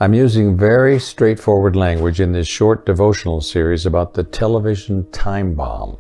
I'm using very straightforward language in this short devotional series about the television time bomb.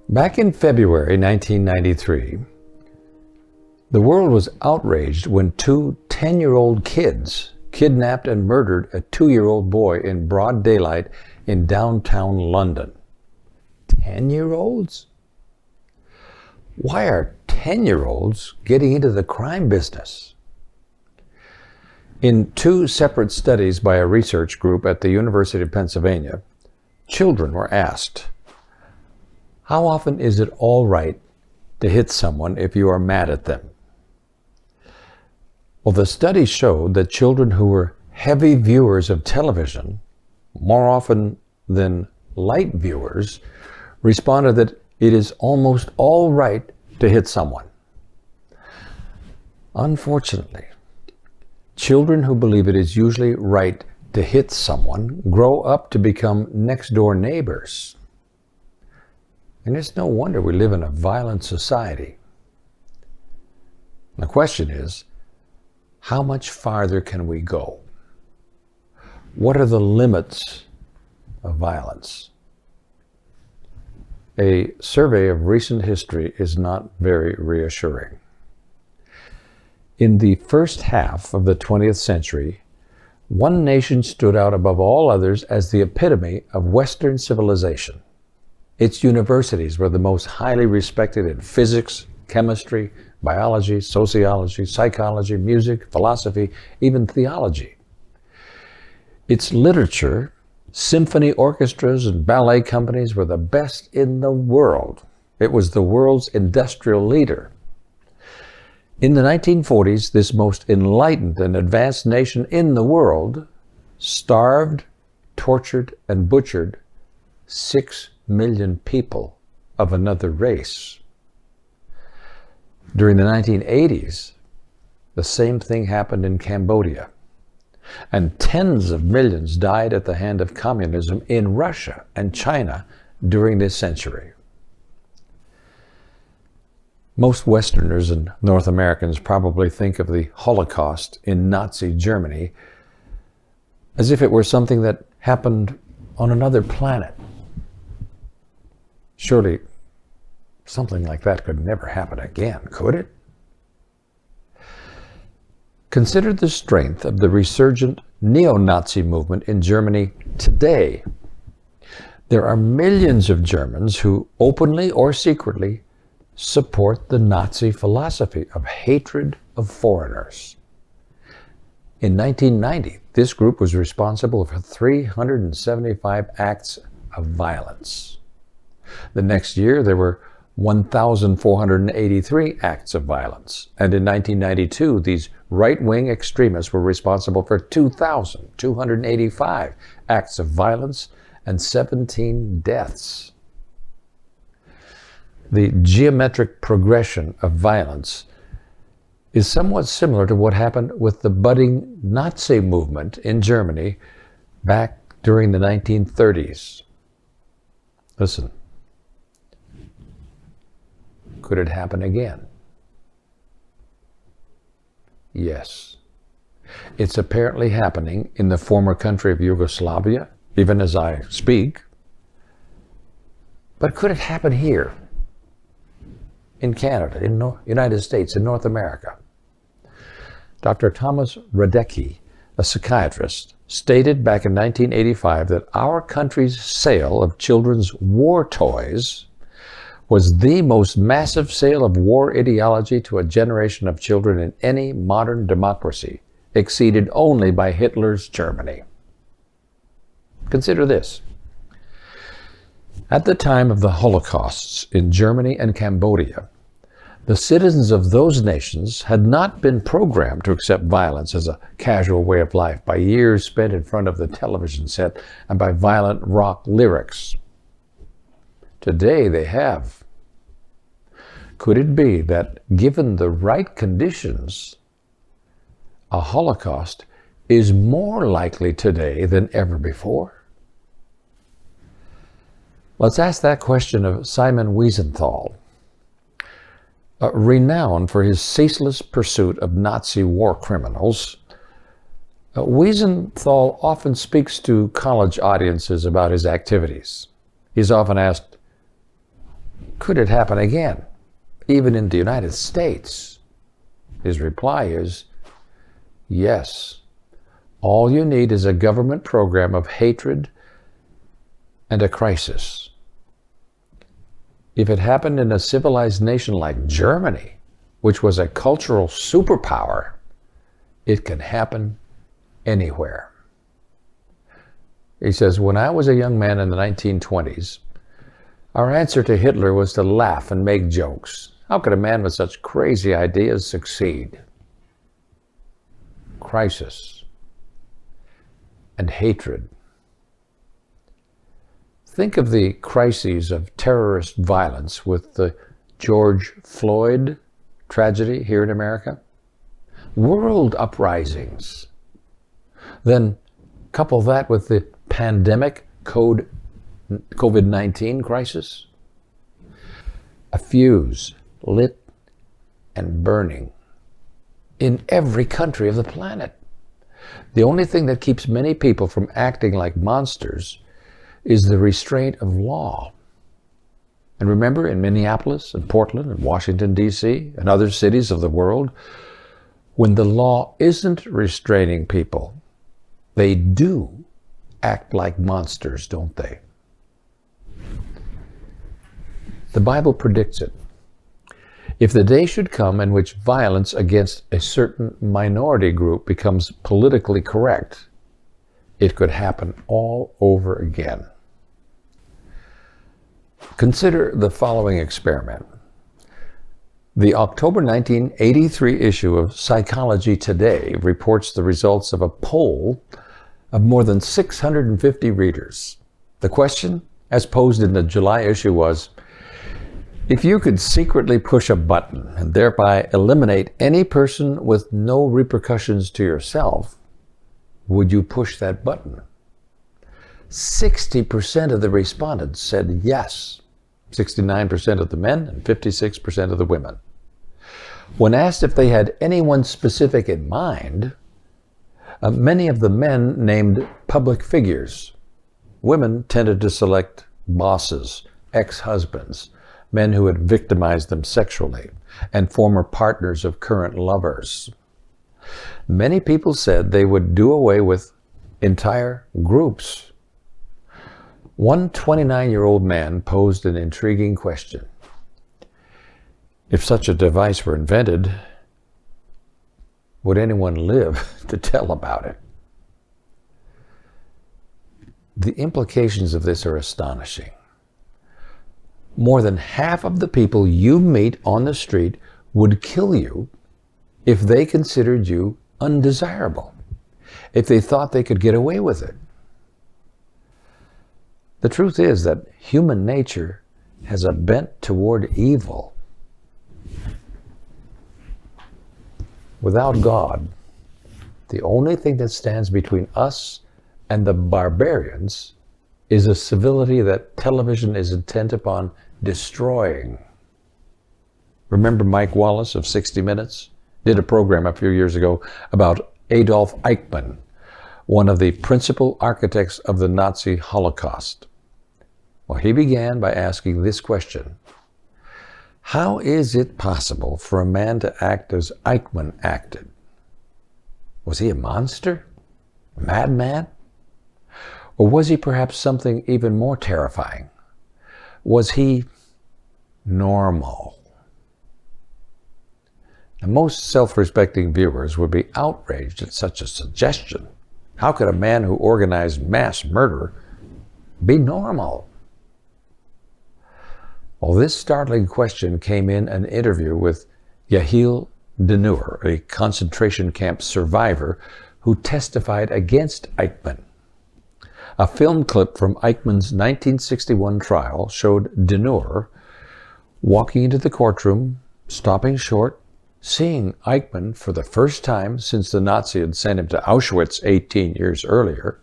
Back in February 1993, the world was outraged when two 10-year-old kids kidnapped and murdered a 2-year-old boy in broad daylight in downtown London. 10-year-olds? Why are 10-year-olds getting into the crime business? In two separate studies by a research group at the University of Pennsylvania, children were asked, how often is it all right to hit someone if you are mad at them? Well, the study showed that children who were heavy viewers of television, more often than light viewers, responded that it is almost all right to hit someone. Unfortunately, children who believe it is usually right to hit someone grow up to become next-door neighbors. And it's no wonder we live in a violent society. The question is, how much farther can we go? What are the limits of violence? A survey of recent history is not very reassuring. In the first half of the 20th century, one nation stood out above all others as the epitome of Western civilization. Its universities were the most highly respected in physics, chemistry, biology, sociology, psychology, music, philosophy, even theology. Its literature, symphony orchestras, and ballet companies were the best in the world. It was the world's industrial leader. In the 1940s, this most enlightened and advanced nation in the world starved, tortured, and butchered 6 million people of another race. During the 1980s, the same thing happened in Cambodia, and tens of millions died at the hand of communism in Russia and China during this century. Most Westerners and North Americans probably think of the Holocaust in Nazi Germany as if it were something that happened on another planet. Surely, something like that could never happen again, could it? Consider the strength of the resurgent neo-Nazi movement in Germany today. There are millions of Germans who openly or secretly support the Nazi philosophy of hatred of foreigners. In 1990, this group was responsible for 375 acts of violence. The next year, there were 1,483 acts of violence. And in 1992, these right-wing extremists were responsible for 2,285 acts of violence and 17 deaths. The geometric progression of violence is somewhat similar to what happened with the budding Nazi movement in Germany back during the 1930s. Listen. Could it happen again? Yes. It's apparently happening in the former country of Yugoslavia, even as I speak. But could it happen here? In Canada, in the United States, in North America? Dr. Thomas RADECKI, a psychiatrist, stated back in 1985 that our country's sale of children's war toys was the most massive sale of war ideology to a generation of children in any modern democracy, exceeded only by Hitler's Germany. Consider this. At the time of the Holocausts in Germany and Cambodia, the citizens of those nations had not been programmed to accept violence as a casual way of life by years spent in front of the television set and by violent rock lyrics. Today they have. Could it be that, given the right conditions, a Holocaust is more likely today than ever before? Let's ask that question of Simon Wiesenthal, renowned for his ceaseless pursuit of Nazi war criminals. Wiesenthal often speaks to college audiences about his activities. He's often asked, could it happen again, even in the United States? His reply is, yes. All you need is a government program of hatred and a crisis. If it happened in a civilized nation like Germany, which was a cultural superpower, it can happen anywhere. He says, when I was a young man in the 1920s, our answer to Hitler was to laugh and make jokes. How could a man with such crazy ideas succeed? Crisis and hatred. Think of the crises of terrorist violence with the George Floyd tragedy here in America. World uprisings. Then couple that with the pandemic COVID-19 crisis. A fuse lit and burning in every country of the planet. The only thing that keeps many people from acting like monsters is the restraint of law. And remember, in Minneapolis and Portland and Washington, D.C. and other cities of the world, when the law isn't restraining people, they do act like monsters, don't they? The Bible predicts it. If the day should come in which violence against a certain minority group becomes politically correct, it could happen all over again. Consider the following experiment. The October 1983 issue of Psychology Today reports the results of a poll of more than 650 readers. The question, as posed in the July issue, was, if you could secretly push a button and thereby eliminate any person with no repercussions to yourself, would you push that button? 60% of the respondents said yes. 69% of the men and 56% of the women. When asked if they had anyone specific in mind, many of the men named public figures. Women tended to select bosses, ex-husbands, men who had victimized them sexually, and former partners of current lovers. Many people said they would do away with entire groups. One 29-year-old man posed an intriguing question. If such a device were invented, would anyone live to tell about it? The implications of this are astonishing. More than half of the people you meet on the street would kill you if they considered you undesirable, if they thought they could get away with it. The truth is that human nature has a bent toward evil. Without God, the only thing that stands between us and the barbarians is a civility that television is intent upon destroying. Remember Mike Wallace of 60 Minutes? Did a program a few years ago about Adolf Eichmann, one of the principal architects of the Nazi Holocaust. Well, he began by asking this question: how is it possible for a man to act as Eichmann acted? Was he a monster? A madman? Or was he perhaps something even more terrifying? Was he normal? Now, most self-respecting viewers would be outraged at such a suggestion. How could a man who organized mass murder be normal? Well, this startling question came in an interview with Yahil Denur, a concentration camp survivor who testified against Eichmann. A film clip from Eichmann's 1961 trial showed Denur walking into the courtroom, stopping short, seeing Eichmann for the first time since the Nazi had sent him to Auschwitz 18 years earlier.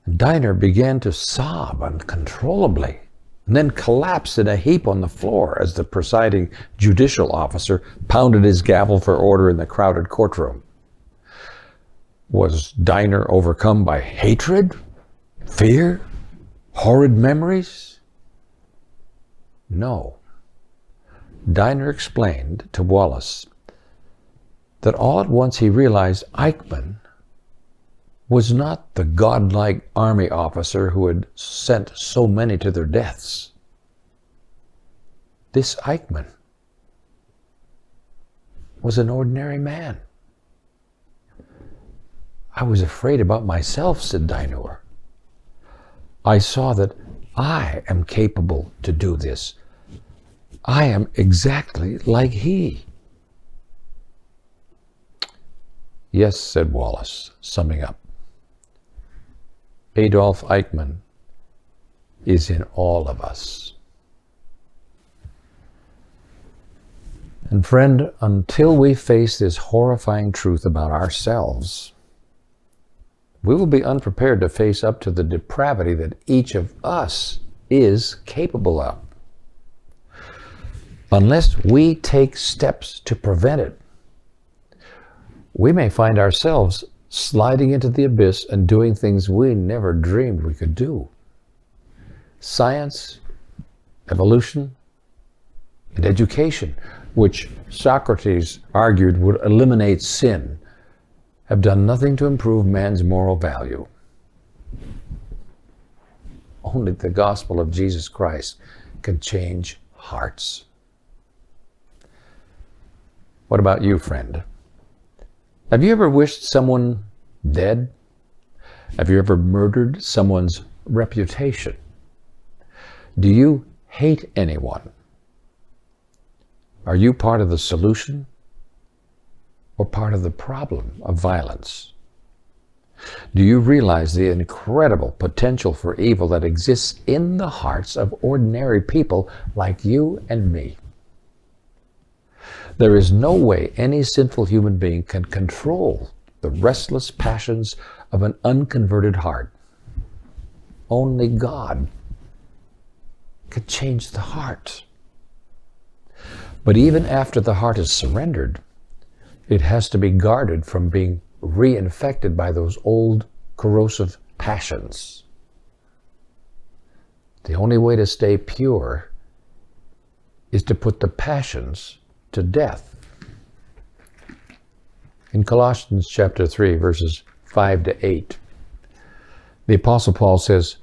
Denur began to sob uncontrollably and then collapsed in a heap on the floor as the presiding judicial officer pounded his gavel for order in the crowded courtroom. Was Diner overcome by hatred, fear, horrid memories? No. Diner explained to Wallace that all at once he realized Eichmann was not the godlike army officer who had sent so many to their deaths. This Eichmann was an ordinary man. I was afraid about myself, said Diner. I saw that I am capable to do this. I am exactly like he. Yes, said Wallace, summing up. Adolf Eichmann is in all of us. And friend, until we face this horrifying truth about ourselves, we will be unprepared to face up to the depravity that each of us is capable of. Unless we take steps to prevent it, we may find ourselves sliding into the abyss and doing things we never dreamed we could do. Science, evolution, and education, which Socrates argued would eliminate sin, have done nothing to improve man's moral value. Only the gospel of Jesus Christ can change hearts. What about you, friend? Have you ever wished someone dead? Have you ever murdered someone's reputation? Do you hate anyone? Are you part of the solution or part of the problem of violence? Do you realize the incredible potential for evil that exists in the hearts of ordinary people like you and me? There is no way any sinful human being can control the restless passions of an unconverted heart. Only God can change the heart. But even after the heart is surrendered, it has to be guarded from being reinfected by those old corrosive passions. The only way to stay pure is to put the passions to death. In Colossians chapter 3, verses 5 to 8, the Apostle Paul says,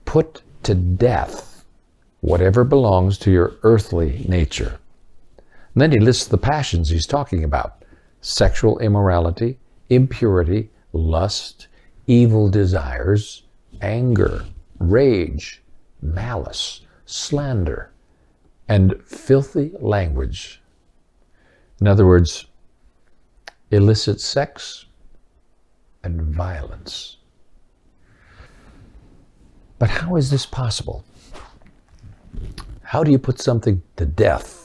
"Put to death whatever belongs to your earthly nature." And then he lists the passions he's talking about: sexual immorality, impurity, lust, evil desires, anger, rage, malice, slander, and filthy language. In other words, illicit sex and violence. But how is this possible? How do you put something to death?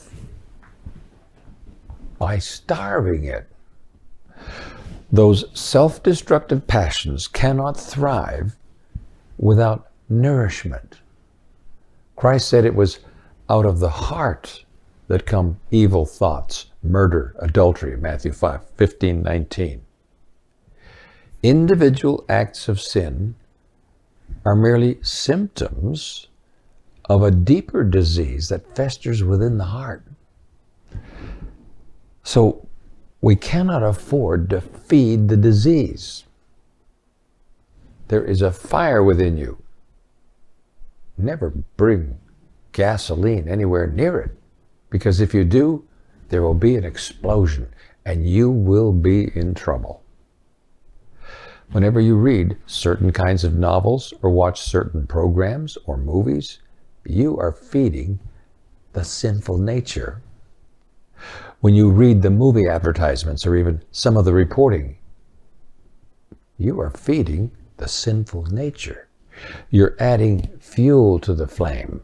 By starving it. Those self-destructive passions cannot thrive without nourishment. Christ said it was out of the heart that come evil thoughts, murder, adultery, Matthew 15:19. Individual acts of sin are merely symptoms of a deeper disease that festers within the heart. So we cannot afford to feed the disease. There is a fire within you. Never bring gasoline anywhere near it, because if you do, there will be an explosion and you will be in trouble. Whenever you read certain kinds of novels or watch certain programs or movies, you are feeding the sinful nature. When you read the movie advertisements or even some of the reporting, you are feeding the sinful nature. You're adding fuel to the flame.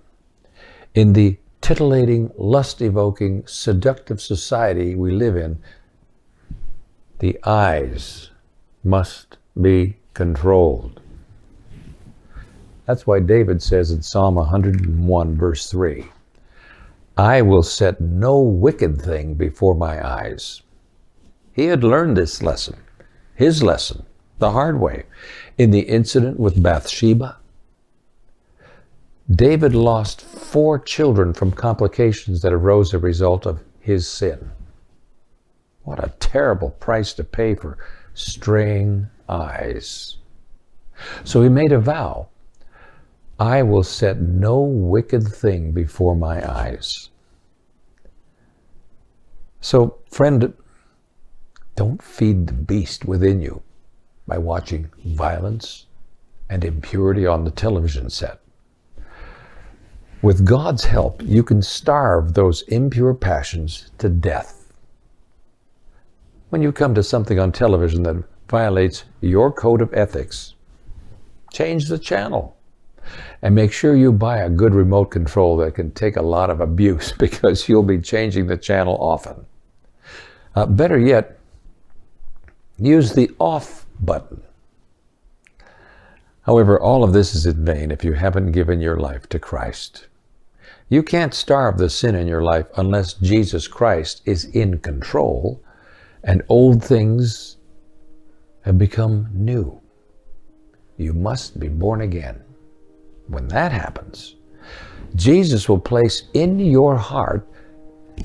In the titillating, lust-evoking, seductive society we live in, the eyes must be controlled. That's why David says in Psalm 101, verse 3, "I will set no wicked thing before my eyes." He had learned this lesson. his lesson the hard way. In the incident with Bathsheba, David lost 4 children from complications that arose as a result of his sin. What a terrible price to pay for straying eyes. So he made a vow, I will set no wicked thing before my eyes. So, friend, don't feed the beast within you by watching violence and impurity on the television set. With God's help, you can starve those impure passions to death. When you come to something on television that violates your code of ethics, change the channel. And make sure you buy a good remote control that can take a lot of abuse, because you'll be changing the channel often. Better yet, use the off button. However, all of this is in vain if you haven't given your life to Christ. You can't starve the sin in your life unless Jesus Christ is in control and old things have become new. You must be born again. When that happens, Jesus will place in your heart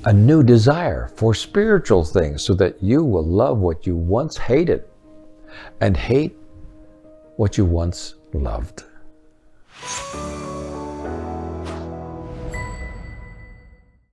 a new desire for spiritual things so that you will love what you once hated and hate what you once loved.